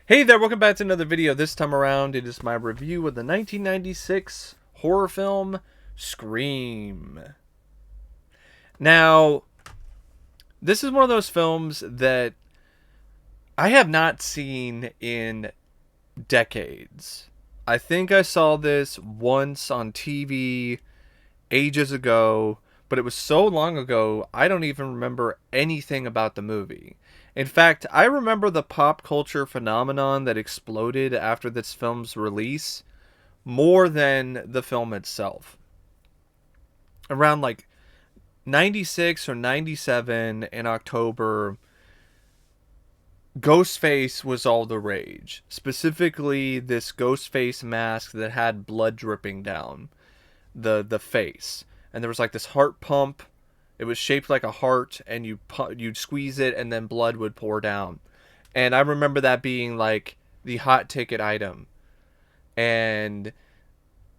Hey there, welcome back to another video. This time around, it is my review of the 1996 horror film, Scream. Now, this is one of those films that I have not seen in decades. I think I saw this once on TV ages ago, but it was so long ago, I don't even remember anything about the movie. In fact, I remember the pop culture phenomenon that exploded after this film's release more than the film itself. Around like 96 or 97 in October, Ghostface was all the rage. Specifically, this Ghostface mask that had blood dripping down the face, and there was like this heart pump. It was shaped like a heart, and you'd squeeze it, and then blood would pour down. And I remember that being like the hot ticket item, and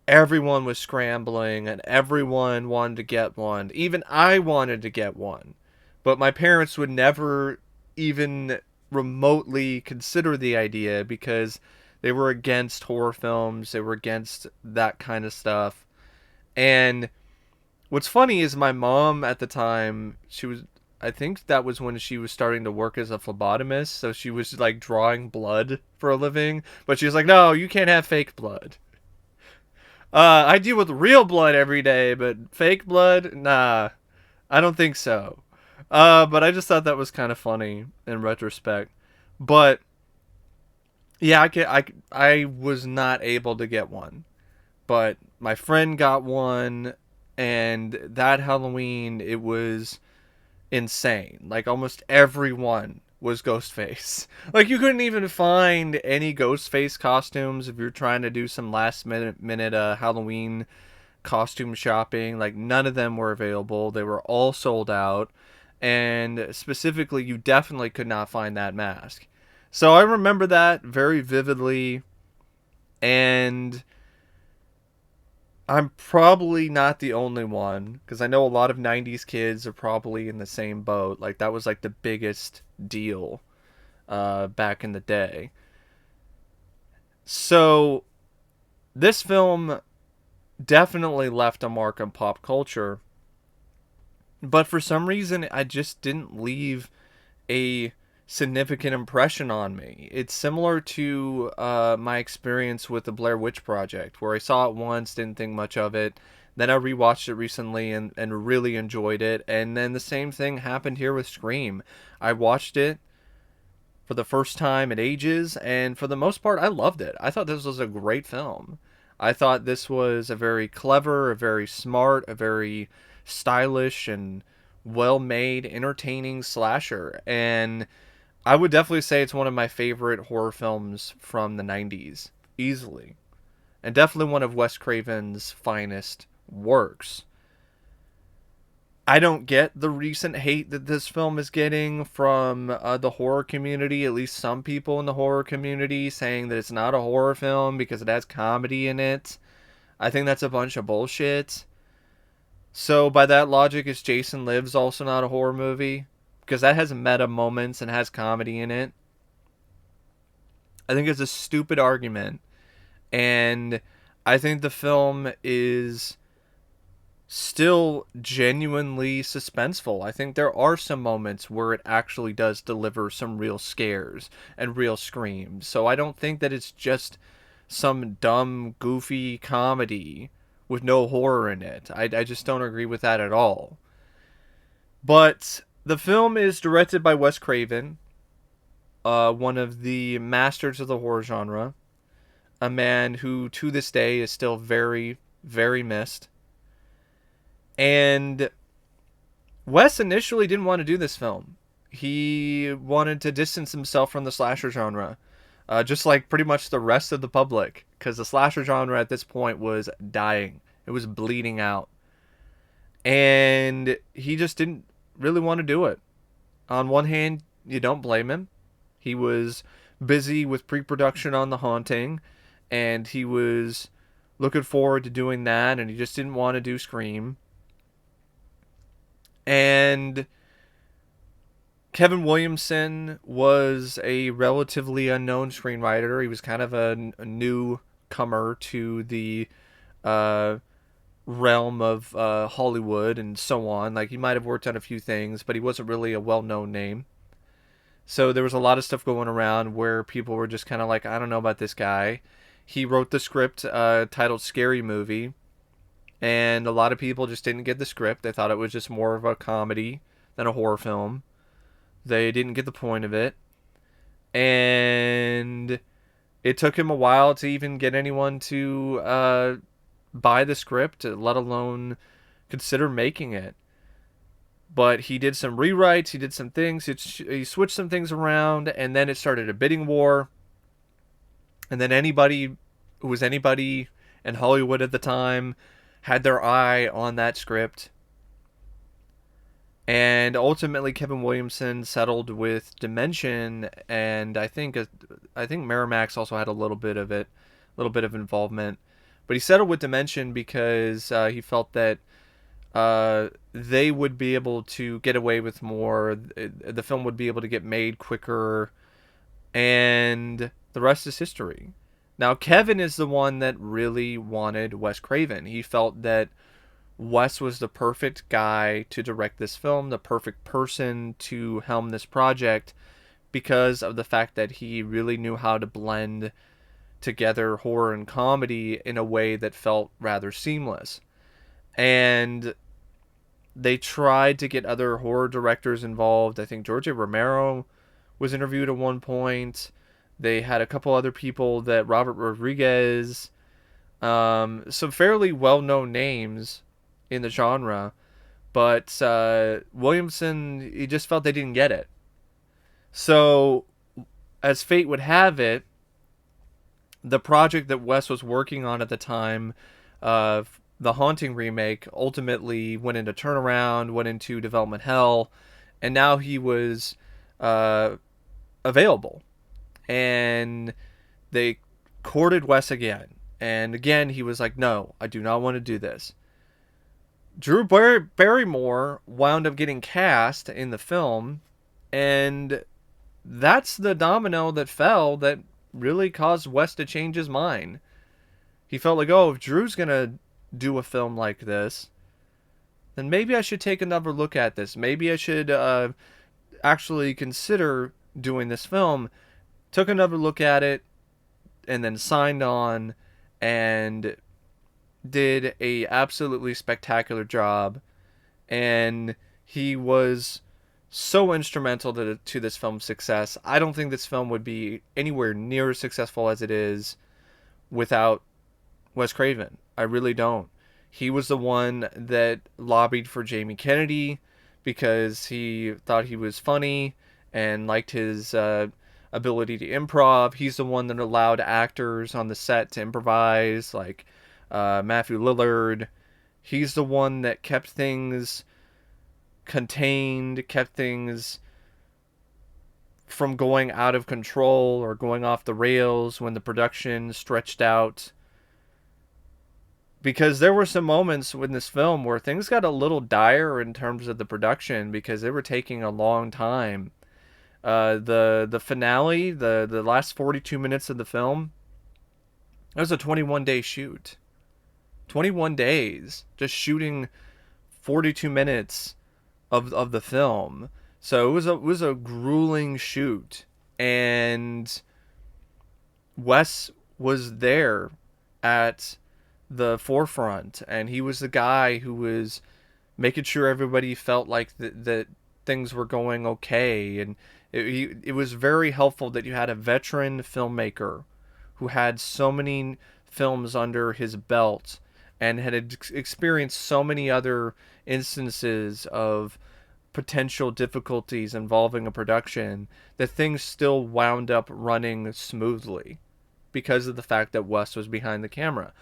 everyone was scrambling, and everyone wanted to get one. Even I wanted to get one, but my parents would never even remotely consider the idea because they were against horror films. They were against that kind of stuff. And what's funny is my mom at the time, I think that was when she was starting to work as a phlebotomist, so she was like drawing blood for a living, but she was like, no, you can't have fake blood. I deal with real blood every day, but fake blood? Nah, I don't think so. But I just thought that was kind of funny in retrospect. But yeah, I was not able to get one, but my friend got one, and that Halloween it was insane. Like almost everyone was Ghostface. Like you couldn't even find any Ghostface costumes if you're trying to do some last minute Halloween costume shopping. Like none of them were available. They were all sold out, and specifically you definitely could not find that mask. So I remember that very vividly, and I'm probably not the only one because I know a lot of 90s kids are probably in the same boat. Like that was like the biggest deal back in the day. So this film definitely left a mark on pop culture, but for some reason I just didn't leave a significant impression on me. It's similar to my experience with the Blair Witch Project, where I saw it once, didn't think much of it. Then I rewatched it recently and really enjoyed it. And then the same thing happened here with Scream. I watched it for the first time in ages, and for the most part, I loved it. I thought this was a great film. I thought this was a very clever, a very smart, a very stylish, and well made, entertaining slasher. And I would definitely say it's one of my favorite horror films from the 90s, easily. And definitely one of Wes Craven's finest works. I don't get the recent hate that this film is getting from the horror community, at least some people in the horror community, saying that it's not a horror film because it has comedy in it. I think that's a bunch of bullshit. So, by that logic, is Jason Lives also not a horror movie? Because that has meta moments and has comedy in it. I think it's a stupid argument. And I think the film is still genuinely suspenseful. I think there are some moments where it actually does deliver some real scares and real screams. So I don't think that it's just some dumb, goofy comedy with no horror in it. I just don't agree with that at all. But the film is directed by Wes Craven, one of the masters of the horror genre, a man who to this day is still very, very missed. And Wes initially didn't want to do this film. He wanted to distance himself from the slasher genre, just like pretty much the rest of the public, because the slasher genre at this point was dying. It was bleeding out. And he just didn't really want to do it. On one hand, you don't blame him. He was busy with pre-production on The Haunting, and he was looking forward to doing that, and he just didn't want to do Scream. And Kevin Williamson was a relatively unknown screenwriter. He was kind of a newcomer to the uh, realm of Hollywood and so on. Like, he might have worked on a few things, but he wasn't really a well-known name. So there was a lot of stuff going around where people were just kind of like, I don't know about this guy. He wrote the script titled Scary Movie, and a lot of people just didn't get the script. They thought it was just more of a comedy than a horror film. They didn't get the point of it. And it took him a while to even get anyone to buy the script, let alone consider making it. But he did some rewrites, he did some things, he switched some things around, and then it started a bidding war. And then anybody who was anybody in Hollywood at the time had their eye on that script. And ultimately, Kevin Williamson settled with Dimension, and I think Miramax also had a little bit of it, a little bit of involvement. But he settled with Dimension because he felt that they would be able to get away with more. The film would be able to get made quicker, and the rest is history. Now, Kevin is the one that really wanted Wes Craven. He felt that Wes was the perfect guy to direct this film, the perfect person to helm this project, because of the fact that he really knew how to blend together horror and comedy in a way that felt rather seamless. And they tried to get other horror directors involved. I think George A. Romero was interviewed at one point. They had a couple other people, that Robert Rodriguez, some fairly well-known names in the genre, but Williamson, he just felt they didn't get it. So, as fate would have it, the project that Wes was working on at the time, the Haunting remake, ultimately went into turnaround, went into development hell, and now he was available. And they courted Wes again. And again, he was like, no, I do not want to do this. Drew Barrymore wound up getting cast in the film, and that's the domino that fell that really caused Wes to change his mind. He felt like, oh, if Drew's going to do a film like this, then maybe I should take another look at this. Maybe I should actually consider doing this film. Took another look at it, and then signed on, and did a absolutely spectacular job. And he was so instrumental to this film's success. I don't think this film would be anywhere near as successful as it is without Wes Craven. I really don't. He was the one that lobbied for Jamie Kennedy because he thought he was funny and liked his ability to improv. He's the one that allowed actors on the set to improvise, like Matthew Lillard. He's the one that kept things contained, kept things from going out of control or going off the rails when the production stretched out. Because there were some moments in this film where things got a little dire in terms of the production because they were taking a long time. The finale, the last 42 minutes of the film, it was a 21-day shoot. 21 days just shooting 42 minutes of the film. So it was a grueling shoot, and Wes was there at the forefront, and he was the guy who was making sure everybody felt like that things were going okay. And it was very helpful that you had a veteran filmmaker who had so many films under his belt and had experienced so many other instances of potential difficulties involving a production, that things still wound up running smoothly because of the fact that Wes was behind the camera.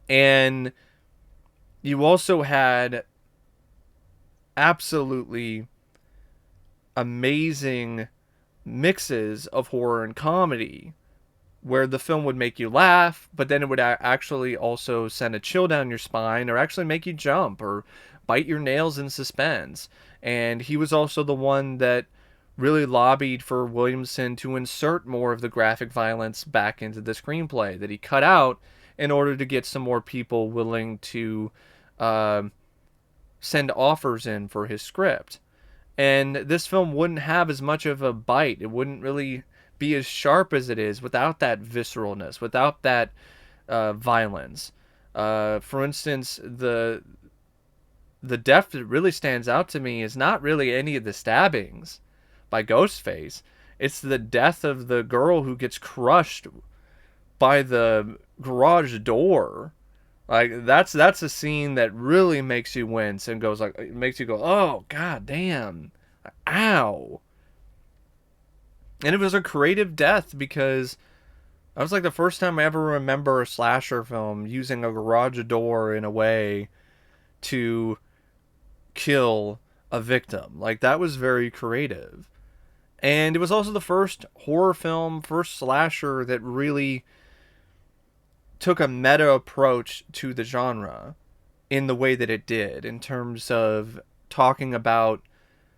And you also had absolutely amazing mixes of horror and comedy where the film would make you laugh, but then it would actually also send a chill down your spine or actually make you jump or bite your nails in suspense. And he was also the one that really lobbied for Williamson to insert more of the graphic violence back into the screenplay that he cut out in order to get some more people willing to uh, send offers in for his script. And this film wouldn't have as much of a bite. It wouldn't really be as sharp as it is without that visceralness, without that violence. For instance, the death that really stands out to me is not really any of the stabbings by Ghostface. It's the death of the girl who gets crushed by the garage door. Like that's a scene that really makes you wince and goes like, it makes you go, "Oh god damn. Ow." And it was a creative death because that was like the first time I ever remember a slasher film using a garage door in a way to kill a victim. Like that was very creative. And it was also the first horror film, first slasher that really took a meta approach to the genre in the way that it did, in terms of talking about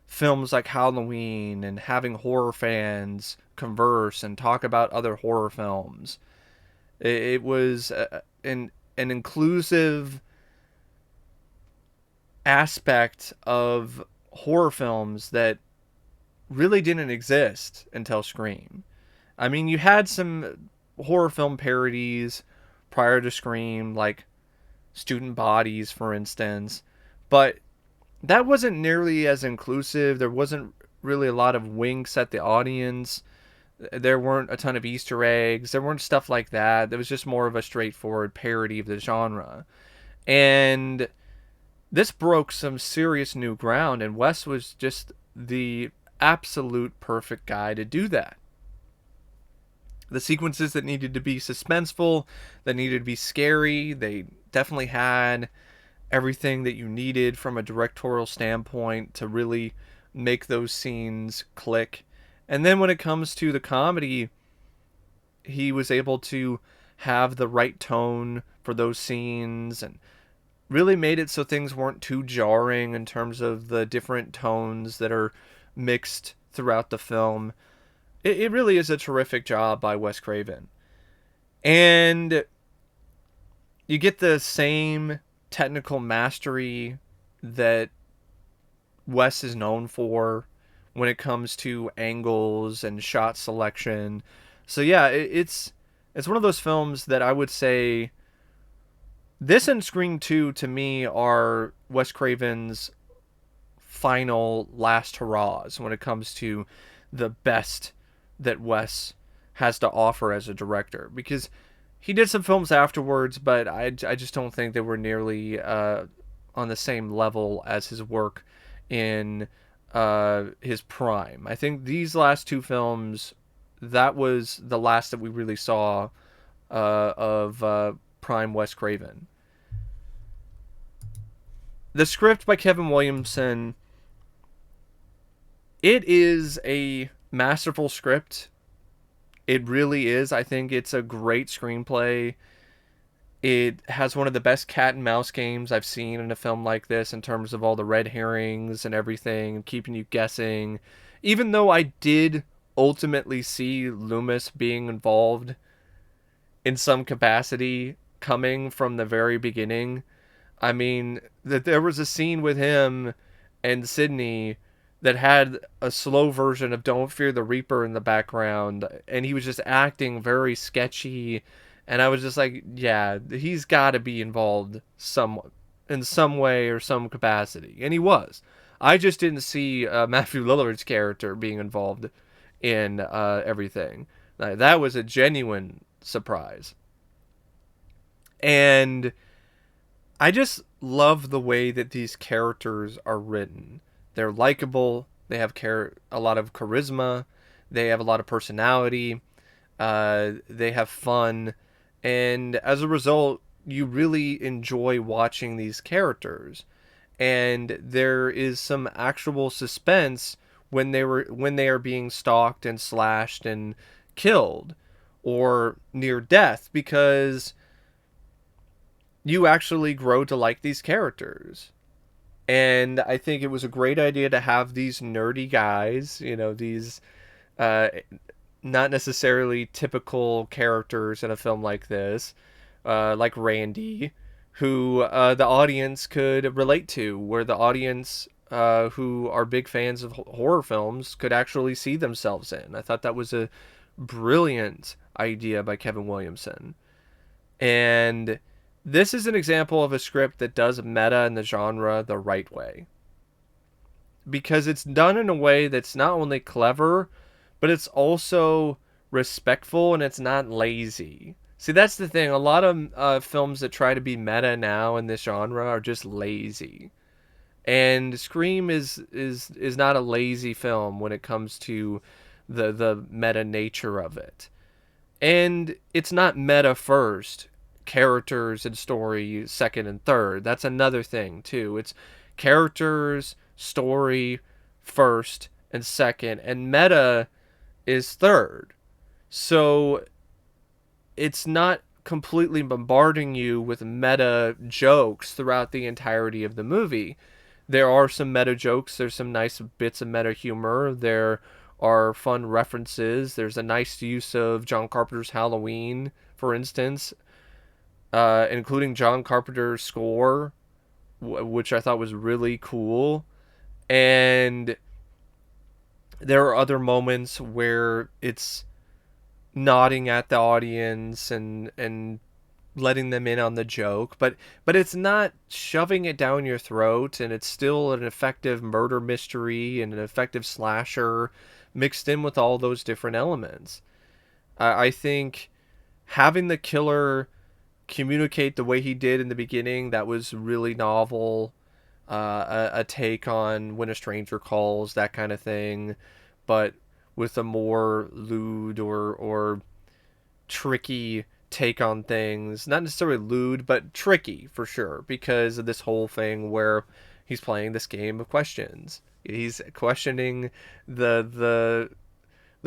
films like Halloween and having horror fans converse and talk about other horror films. It was an inclusive aspect of horror films that really didn't exist until Scream. I mean, you had some horror film parodies prior to Scream, like Student Bodies, for instance, but that wasn't nearly as inclusive. There wasn't really a lot of winks at the audience. There weren't a ton of Easter eggs. There weren't stuff like that. There was just more of a straightforward parody of the genre. And this broke some serious new ground, and Wes was just the absolute perfect guy to do that. The sequences that needed to be suspenseful, that needed to be scary, they definitely had everything that you needed from a directorial standpoint to really make those scenes click. And then when it comes to the comedy, he was able to have the right tone for those scenes and really made it so things weren't too jarring in terms of the different tones that are mixed throughout the film. It really is a terrific job by Wes Craven. And you get the same technical mastery that Wes is known for when it comes to angles and shot selection. So yeah, it's one of those films that I would say this and Scream 2 to me are Wes Craven's final last hurrahs when it comes to the best that Wes has to offer as a director, because he did some films afterwards, but I just don't think they were nearly on the same level as his work in his prime. I think these last two films, that was the last that we really saw of prime Wes Craven. The script by Kevin Williamson, it is a masterful script. It really is. I think it's a great screenplay. It has one of the best cat and mouse games I've seen in a film like this in terms of all the red herrings and everything, keeping you guessing. Even though I did ultimately see Loomis being involved in some capacity coming from the very beginning. I mean, that there was a scene with him and Sydney that had a slow version of Don't Fear the Reaper in the background, and he was just acting very sketchy, and I was just like, yeah, he's got to be involved in some way or some capacity, and he was. I just didn't see Matthew Lillard's character being involved in everything. That was a genuine surprise. And I just love the way that these characters are written. They're likable. They have a lot of charisma. They have a lot of personality. They have fun. And as a result, you really enjoy watching these characters. And there is some actual suspense when they are being stalked and slashed and killed or near death, because you actually grow to like these characters. And I think it was a great idea to have these nerdy guys, these uh, not necessarily typical characters in a film like this, like Randy, who the audience could relate to, where the audience who are big fans of horror films could actually see themselves in. I thought that was a brilliant idea by Kevin Williamson. And this is an example of a script that does meta in the genre the right way. Because it's done in a way that's not only clever, but it's also respectful and it's not lazy. See, that's the thing. A lot of films that try to be meta now in this genre are just lazy. And Scream is not a lazy film when it comes to the meta nature of it. And it's not meta first, characters and story second and third. That's another thing too. It's characters, story first and second, and meta is third. So it's not completely bombarding you with meta jokes throughout the entirety of the movie. There are some meta jokes, there's some nice bits of meta humor, there are fun references, there's a nice use of John Carpenter's Halloween, for instance, including John Carpenter's score, which I thought was really cool. And there are other moments where it's nodding at the audience and letting them in on the joke, but it's not shoving it down your throat, and it's still an effective murder mystery and an effective slasher mixed in with all those different elements. I think having the killer communicate the way he did in the beginning, that was really novel. A take on When a Stranger Calls, that kind of thing, but with a more lewd or tricky take on things. Not necessarily lewd, but tricky for sure, because of this whole thing where he's playing this game of questions. He's questioning the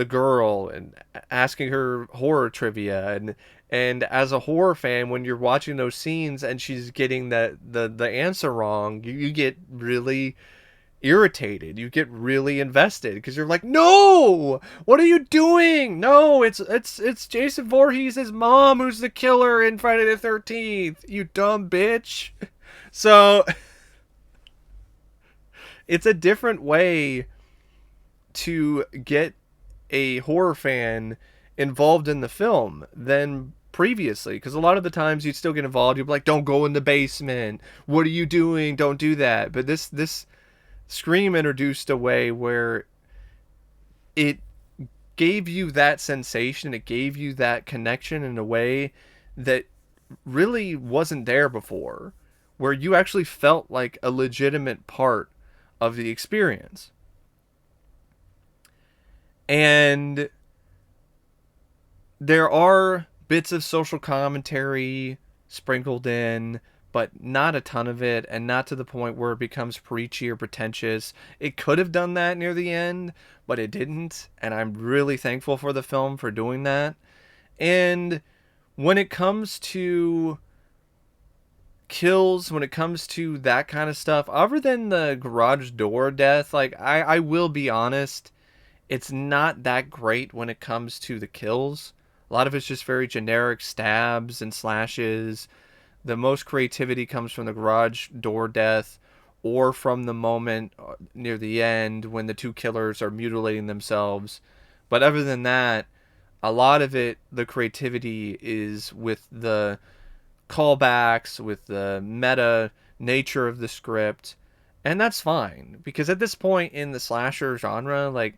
girl and asking her horror trivia, and as a horror fan, when you're watching those scenes and she's getting the answer wrong, you get really irritated. You get really invested because you're like, no, what are you doing? No, it's Jason Voorhees' mom who's the killer in Friday the 13th, you dumb bitch. So it's a different way to get a horror fan involved in the film than previously, because a lot of the times you'd still get involved, you'd be like, don't go in the basement, what are you doing, don't do that. But this Scream introduced a way where it gave you that sensation, it gave you that connection in a way that really wasn't there before, where you actually felt like a legitimate part of the experience. And there are bits of social commentary sprinkled in, but not a ton of it, and not to the point where it becomes preachy or pretentious. It could have done that near the end, but it didn't, and I'm really thankful for the film for doing that. And when it comes to kills, when it comes to that kind of stuff, other than the garage door death, like, I will be honest, it's not that great when it comes to the kills. A lot of it's just very generic stabs and slashes. The most creativity comes from the garage door death, or from the moment near the end when the two killers are mutilating themselves. But other than that, a lot of it, the creativity is with the callbacks, with the meta nature of the script. And that's fine, because at this point in the slasher genre, like,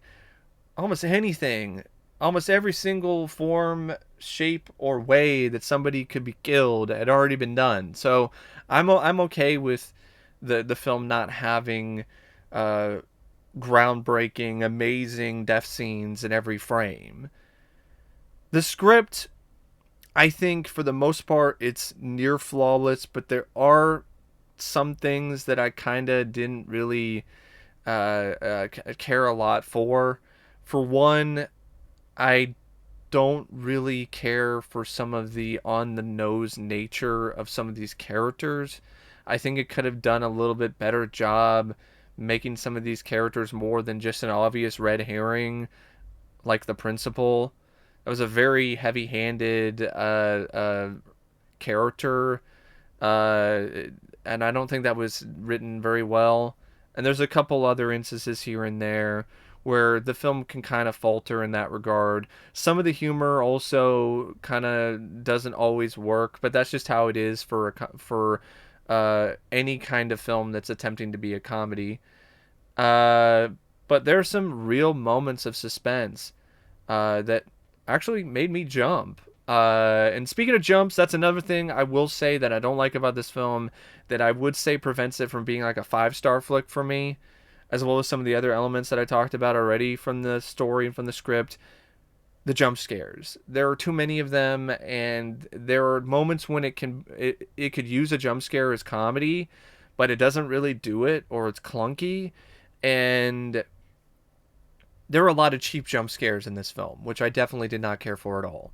almost anything, almost every single form, shape, or way that somebody could be killed had already been done. So I'm okay with the film not having groundbreaking, amazing death scenes in every frame. The script, I think for the most part, it's near flawless, but there are some things that I kind of didn't really care a lot for. For one, I don't really care for some of the on the nose nature of some of these characters. I think it could have done a little bit better job making some of these characters more than just an obvious red herring, like the principal. It was a very heavy-handed character, uh, and I don't think that was written very well. And there's a couple other instances here and there where the film can kind of falter in that regard. Some of the humor also kind of doesn't always work, but that's just how it is for any kind of film that's attempting to be a comedy. Uh, but there are some real moments of suspense that actually made me jump. And speaking of jumps, that's another thing I will say that I don't like about this film, that I would say prevents it from being like a 5-star flick for me, as well as some of the other elements that I talked about already from the story and from the script. The jump scares. There are too many of them, and there are moments when it could use a jump scare as comedy, but it doesn't really do it, or it's clunky. And there are a lot of cheap jump scares in this film, which I definitely did not care for at all.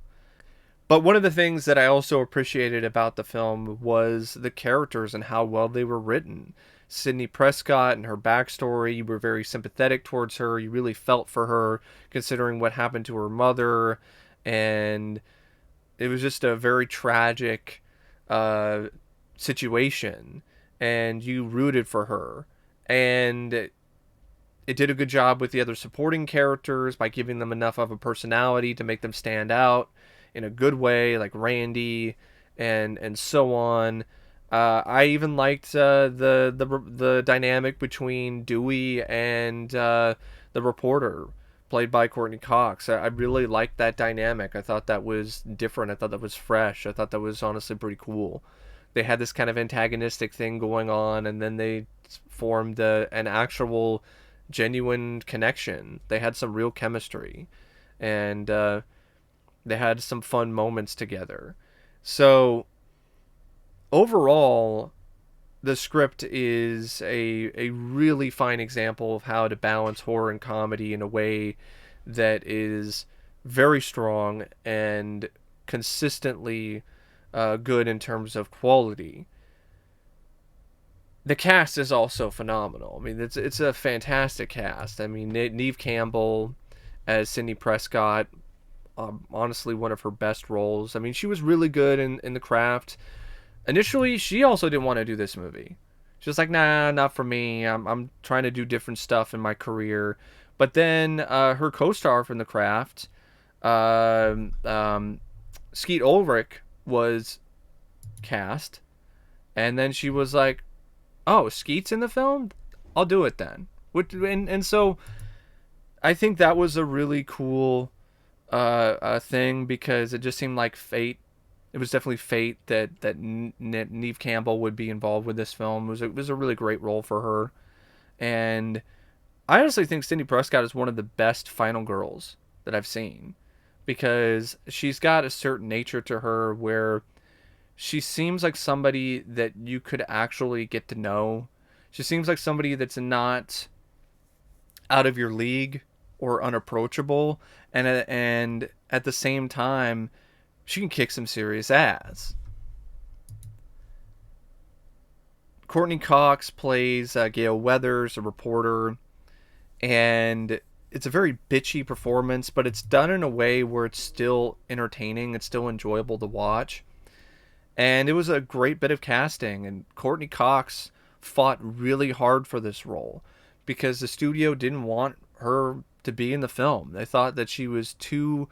But one of the things that I also appreciated about the film was the characters and how well they were written. Sidney Prescott and her backstory, you were very sympathetic towards her. You really felt for her, considering what happened to her mother. And it was just a very tragic situation. And you rooted for her. And it did a good job with the other supporting characters by giving them enough of a personality to make them stand out in a good way, like Randy and so on. I even liked the dynamic between Dewey and the reporter, played by Courtney Cox. I really liked that dynamic. I thought that was different. I thought that was fresh. I thought that was honestly pretty cool. They had this kind of antagonistic thing going on, and then they formed an actual genuine connection. They had some real chemistry, and they had some fun moments together. So overall, the script is a really fine example of how to balance horror and comedy in a way that is very strong and consistently good in terms of quality. The cast is also phenomenal. I mean, it's a fantastic cast. I mean, Neve Campbell as Sidney Prescott, honestly one of her best roles. I mean, she was really good in The Craft. Initially, she also didn't want to do this movie. She was like, nah, not for me. I'm trying to do different stuff in my career. But then her co-star from The Craft, Skeet Ulrich, was cast. And then she was like, oh, Skeet's in the film? I'll do it then. And so I think that was a really cool thing, because it just seemed like fate. It was definitely fate that Neve Campbell would be involved with this film. It was a really great role for her. And I honestly think Sidney Prescott is one of the best final girls that I've seen, because she's got a certain nature to her where she seems like somebody that you could actually get to know. She seems like somebody that's not out of your league or unapproachable, and at the same time, she can kick some serious ass. Courtney Cox plays Gail Weathers, a reporter, and it's a very bitchy performance, but it's done in a way where it's still entertaining. It's still enjoyable to watch. And it was a great bit of casting, and Courtney Cox fought really hard for this role because the studio didn't want her to be in the film. They thought that she was too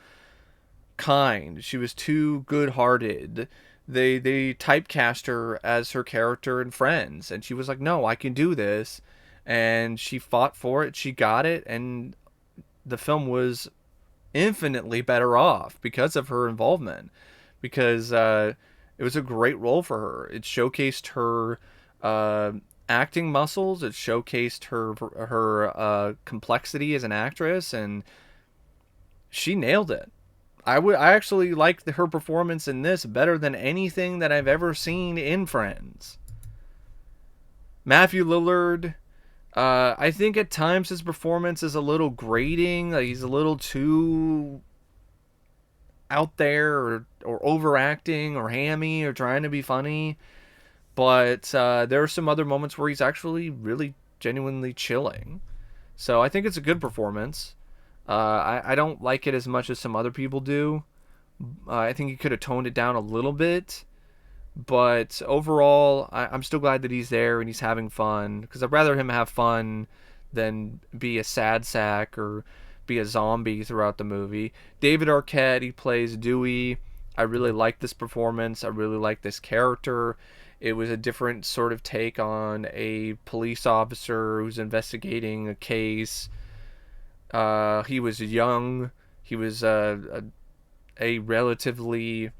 kind, she was too good-hearted. They typecast her as her character in Friends, and she was like, no, I can do this. And she fought for it, she got it, and the film was infinitely better off because of her involvement, because it was a great role for her. It showcased her acting muscles. It showcased her complexity as an actress, and she nailed it. I actually liked her performance in this better than anything that I've ever seen in Friends. Matthew Lillard, I think at times his performance is a little grating. Like, he's a little too out there, or overacting, or hammy, or trying to be funny. But there are some other moments where he's actually really genuinely chilling. So I think it's a good performance. I don't like it as much as some other people do. I think he could have toned it down a little bit. But overall, I'm still glad that he's there and he's having fun. Because I'd rather him have fun than be a sad sack or be a zombie throughout the movie. David Arquette, he plays Dewey. I really like this performance. I really like this character. It was a different sort of take on a police officer who's investigating a case. He was young. He was a relatively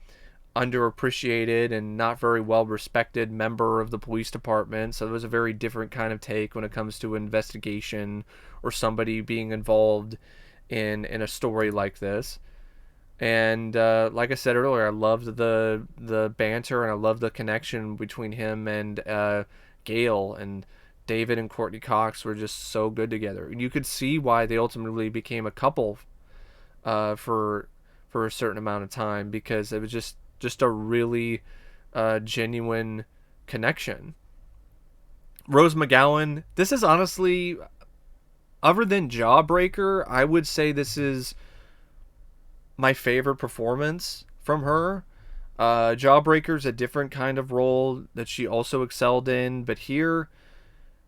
underappreciated and not very well respected member of the police department. So it was a very different kind of take when it comes to investigation or somebody being involved in a story like this. And like I said earlier, I loved the banter and I loved the connection between him and Gail, and David and Courtney Cox were just so good together. And you could see why they ultimately became a couple for a certain amount of time, because it was just a really genuine connection. Rose McGowan, this is honestly, other than Jawbreaker, I would say this is my favorite performance from her. Jawbreaker's a different kind of role that she also excelled in, but here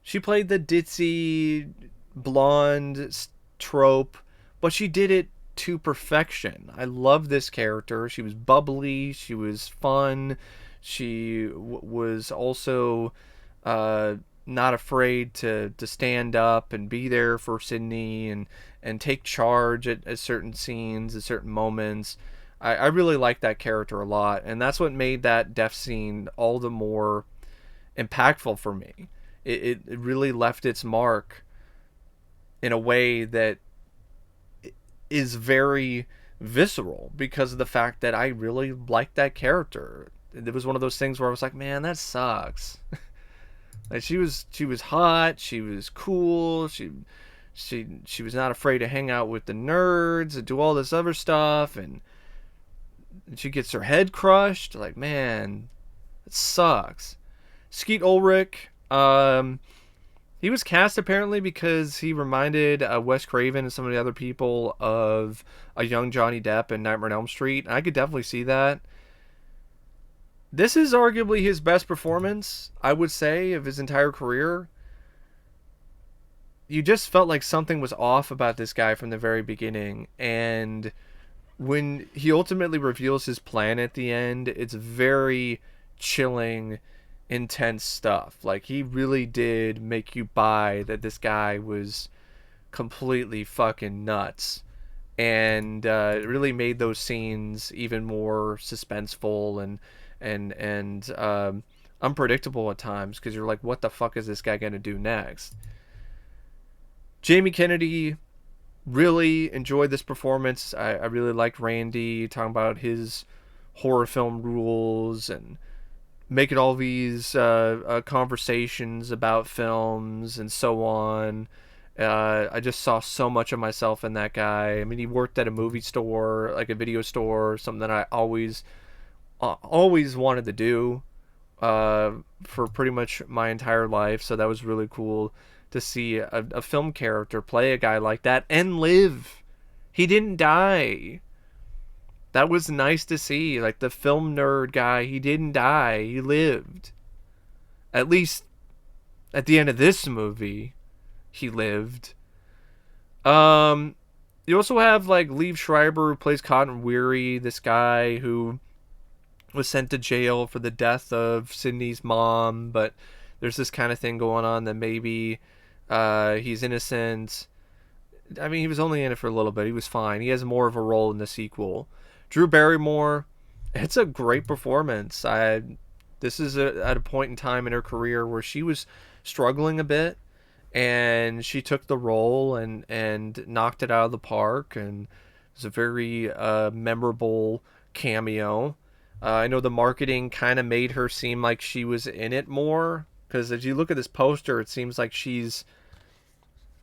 she played the ditzy blonde trope, but she did it to perfection. I love this character. She was bubbly, she was fun, she was also not afraid to stand up and be there for Sydney and take charge at certain scenes, at certain moments. I really like that character a lot, and that's what made that death scene all the more impactful for me. It really left its mark in a way that is very visceral because of the fact that I really liked that character. It was one of those things where I was like, man, that sucks. Like she was hot, she was cool, she was not afraid to hang out with the nerds and do all this other stuff, and she gets her head crushed. Like, man, it sucks. Skeet Ulrich, he was cast apparently because he reminded Wes Craven and some of the other people of a young Johnny Depp in Nightmare on Elm Street. I could definitely see that. This is arguably his best performance, I would say, of his entire career. You just felt like something was off about this guy from the very beginning, and when he ultimately reveals his plan at the end, it's very chilling, intense stuff. Like, he really did make you buy that this guy was completely fucking nuts, and it really made those scenes even more suspenseful and unpredictable at times, because you're like, what the fuck is this guy gonna do next? Jamie Kennedy, really enjoyed this performance. I really liked Randy talking about his horror film rules and making all these conversations about films and so on. I just saw so much of myself in that guy. I mean, he worked at a movie store, like a video store, something that I always wanted to do for pretty much my entire life. So that was really cool to see a film character play a guy like that and live. He didn't die. That was nice to see. Like, the film nerd guy, he didn't die. He lived. At least at the end of this movie, he lived. You also have, like, Liev Schreiber, who plays Cotton Weary, this guy who was sent to jail for the death of Sydney's mom, but there's this kind of thing going on that maybe he's innocent. I mean, he was only in it for a little bit. He was fine. He has more of a role in the sequel. Drew Barrymore, it's a great performance. This is at a point in time in her career where she was struggling a bit, and she took the role and knocked it out of the park, and it was a very memorable cameo. I know the marketing kind of made her seem like she was in it more, because as you look at this poster, it seems like she's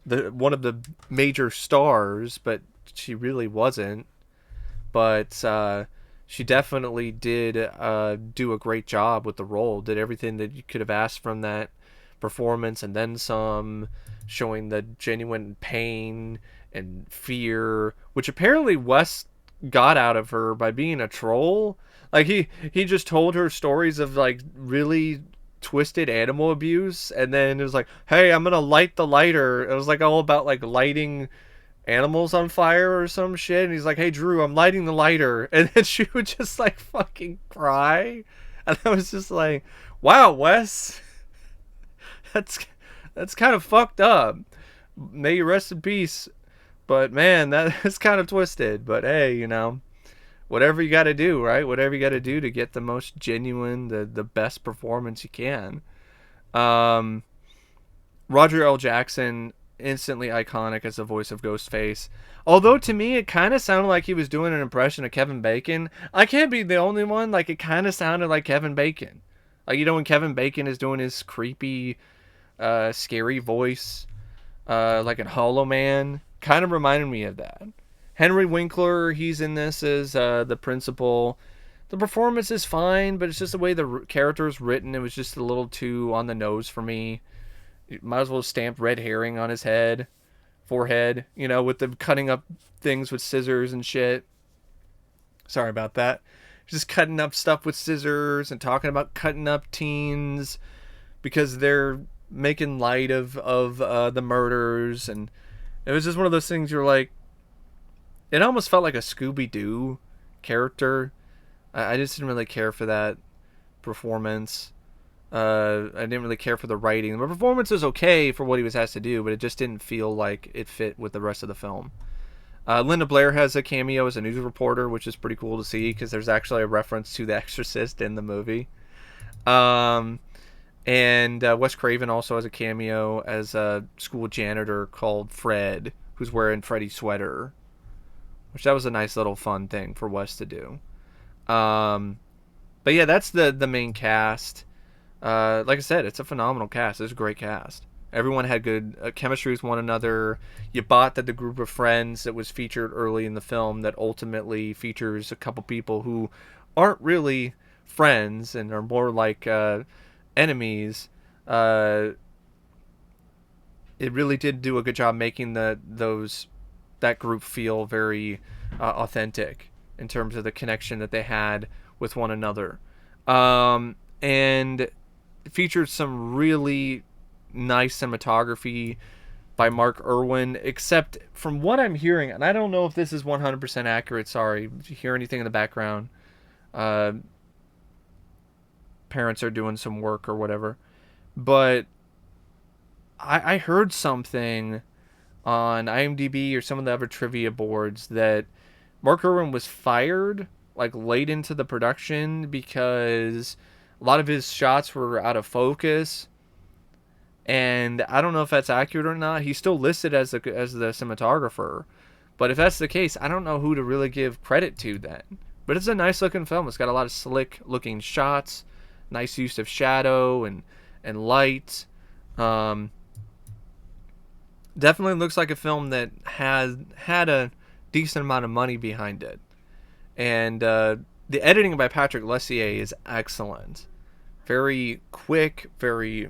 one of the major stars, but she really wasn't. But she definitely did do a great job with the role. Did everything that you could have asked from that performance and then some, showing the genuine pain and fear, which apparently Wes got out of her by being a troll. Like he just told her stories of like really twisted animal abuse, and then it was like, hey, I'm gonna light the lighter. It was like all about like lighting animals on fire or some shit, and he's like, hey Drew, I'm lighting the lighter, and then she would just like fucking cry, and I was just like, wow, Wes, that's that's kind of fucked up. May you rest in peace. But man, that is kind of twisted. But hey, whatever you got to do, right? Whatever you got to do to get the most genuine, the best performance you can. Um, Roger L. Jackson, instantly iconic as the voice of Ghostface. Although to me, it kind of sounded like he was doing an impression of Kevin Bacon. I can't be the only one. Like, it kind of sounded like Kevin Bacon. Like, when Kevin Bacon is doing his creepy, scary voice, like in Hollow Man, kind of reminded me of that. Henry Winkler, he's in this as the principal. The performance is fine, but it's just the way the character is written. It was just a little too on the nose for me. You might as well stamp red herring on his forehead, with the cutting up things with scissors and shit. Sorry about that. Just cutting up stuff with scissors and talking about cutting up teens because they're making light of the murders, and it was just one of those things you're like, it almost felt like a Scooby-Doo character. I just didn't really care for that performance. I didn't really care for the writing. The performance was okay for what he was asked to do, but it just didn't feel like it fit with the rest of the film. Linda Blair has a cameo as a news reporter, which is pretty cool to see because there's actually a reference to The Exorcist in the movie. And Wes Craven also has a cameo as a school janitor called Fred, who's wearing Freddy's sweater, which that was a nice little fun thing for Wes to do. But yeah, that's the main cast. Like I said, it's a phenomenal cast. It's a great cast. Everyone had good chemistry with one another. You bought that the group of friends that was featured early in the film that ultimately features a couple people who aren't really friends and are more like enemies. It really did do a good job making that group feel very authentic in terms of the connection that they had with one another. And it featured some really nice cinematography by Mark Irwin, except from what I'm hearing, and I don't know if this is 100% accurate, sorry, if you hear anything in the background, parents are doing some work or whatever, but I heard something on IMDb or some of the other trivia boards that Mark Irwin was fired like late into the production because a lot of his shots were out of focus, and I don't know if that's accurate or not. He's still listed as the cinematographer, but if that's the case, I don't know who to really give credit to then. But it's a nice looking film. It's got a lot of slick looking shots, nice use of shadow and light. Definitely looks like a film that had a decent amount of money behind it. And the editing by Patrick Lussier is excellent. Very quick, very,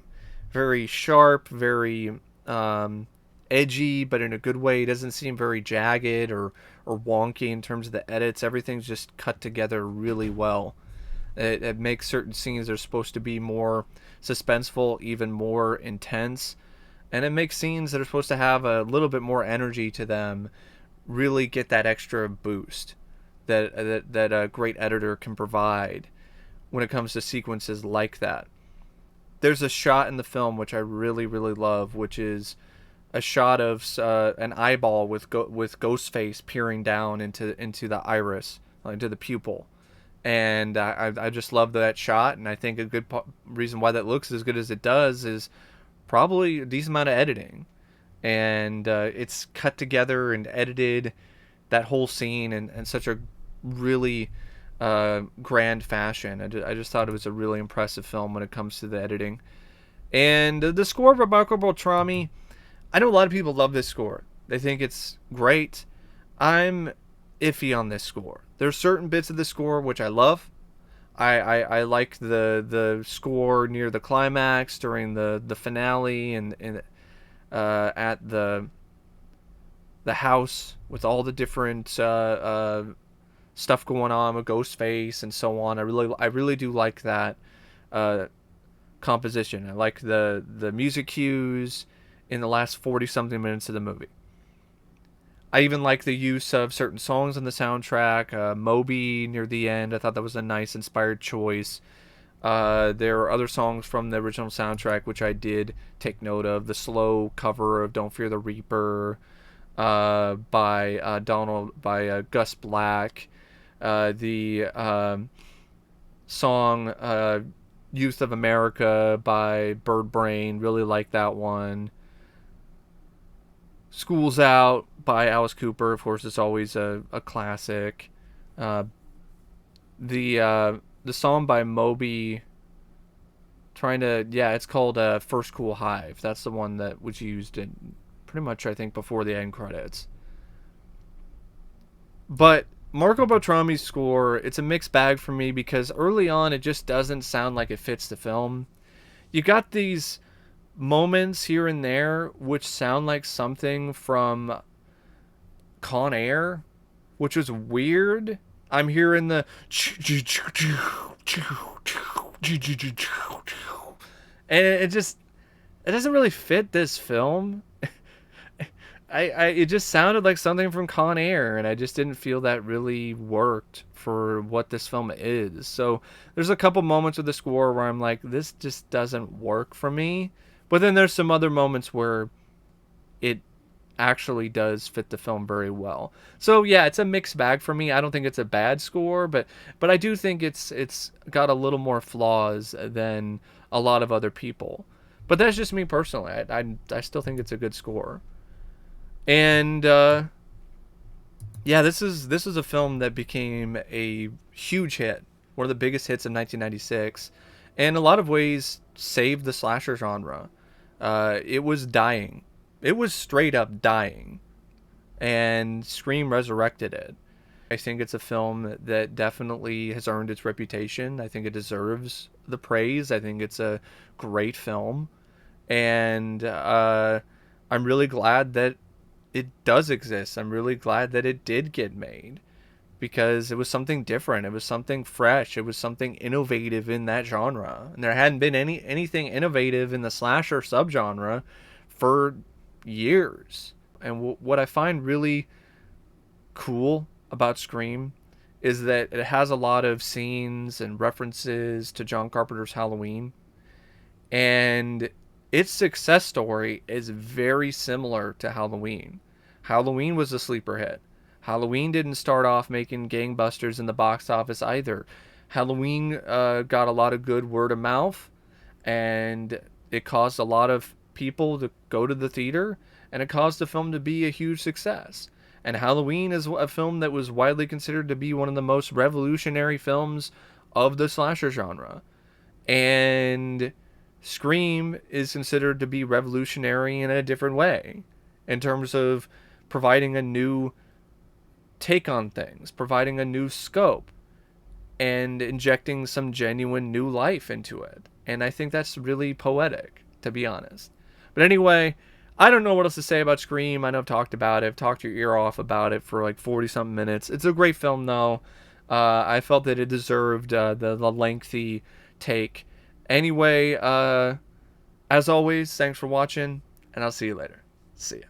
very sharp, very edgy, but in a good way. It doesn't seem very jagged or wonky in terms of the edits. Everything's just cut together really well. It makes certain scenes that are supposed to be more suspenseful even more intense. And it makes scenes that are supposed to have a little bit more energy to them really get that extra boost that a great editor can provide when it comes to sequences like that. There's a shot in the film which I really, really love, which is a shot of an eyeball with Ghostface peering down into the iris, into the pupil. And I just love that shot, and I think a good reason why that looks as good as it does is probably a decent amount of editing. And it's cut together and edited, that whole scene, in such a really grand fashion. I just thought it was a really impressive film when it comes to the editing. And the score by Marco Beltrami, I know a lot of people love this score. They think it's great. I'm iffy on this score. There's certain bits of the score which I love. I like the score near the climax during the finale and at the house with all the different stuff going on with Ghostface and so on. I really do like that uh, composition. I like the music cues in the last 40 something minutes of the movie. I even like the use of certain songs on the soundtrack. Moby near the end, I thought that was a nice inspired choice. There are other songs from the original soundtrack which I did take note of. The slow cover of "Don't Fear the Reaper" by Gus Black. The song "Youth of America" by Bird Brain, really like that one. "School's Out" by Alice Cooper, of course, it's always a classic. Uh, the song by Moby, it's called "First Cool Hive." That's the one that was used in pretty much, I think, before the end credits. But Marco Beltrami's score, it's a mixed bag for me because early on it just doesn't sound like it fits the film. You got these moments here and there which sound like something from Con Air, which was weird. I'm hearing the and it doesn't really fit this film. It just sounded like something from Con Air, and I just didn't feel that really worked for what this film is. So there's a couple moments with the score where I'm like, this just doesn't work for me. But then there's some other moments where it actually does fit the film very well. So yeah, it's a mixed bag for me. I don't think it's a bad score, but I do think it's got a little more flaws than a lot of other people. But that's just me personally. I still think it's a good score. And yeah, this is a film that became a huge hit, one of the biggest hits of 1996, and in a lot of ways saved the slasher genre. It was dying. It was straight up dying, and Scream resurrected it. I think it's a film that definitely has earned its reputation. I think it deserves the praise. I think it's a great film, and I'm really glad that it does exist. I'm really glad that it did get made because it was something different. It was something fresh. It was something innovative in that genre. And there hadn't been anything innovative in the slasher subgenre for years. And what I find really cool about Scream is that it has a lot of scenes and references to John Carpenter's Halloween. And its success story is very similar to Halloween. Halloween was a sleeper hit. Halloween didn't start off making gangbusters in the box office either. Halloween got a lot of good word of mouth, and it caused a lot of people to go to the theater, and it caused the film to be a huge success. And Halloween is a film that was widely considered to be one of the most revolutionary films of the slasher genre. And Scream is considered to be revolutionary in a different way in terms of providing a new take on things, providing a new scope, and injecting some genuine new life into it. And I think that's really poetic, to be honest. But anyway, I don't know what else to say about Scream. I know I've talked about it. I've talked your ear off about it for like 40 something minutes. It's a great film though. I felt that it deserved the lengthy take. Anyway, as always, thanks for watching, and I'll see you later. See ya.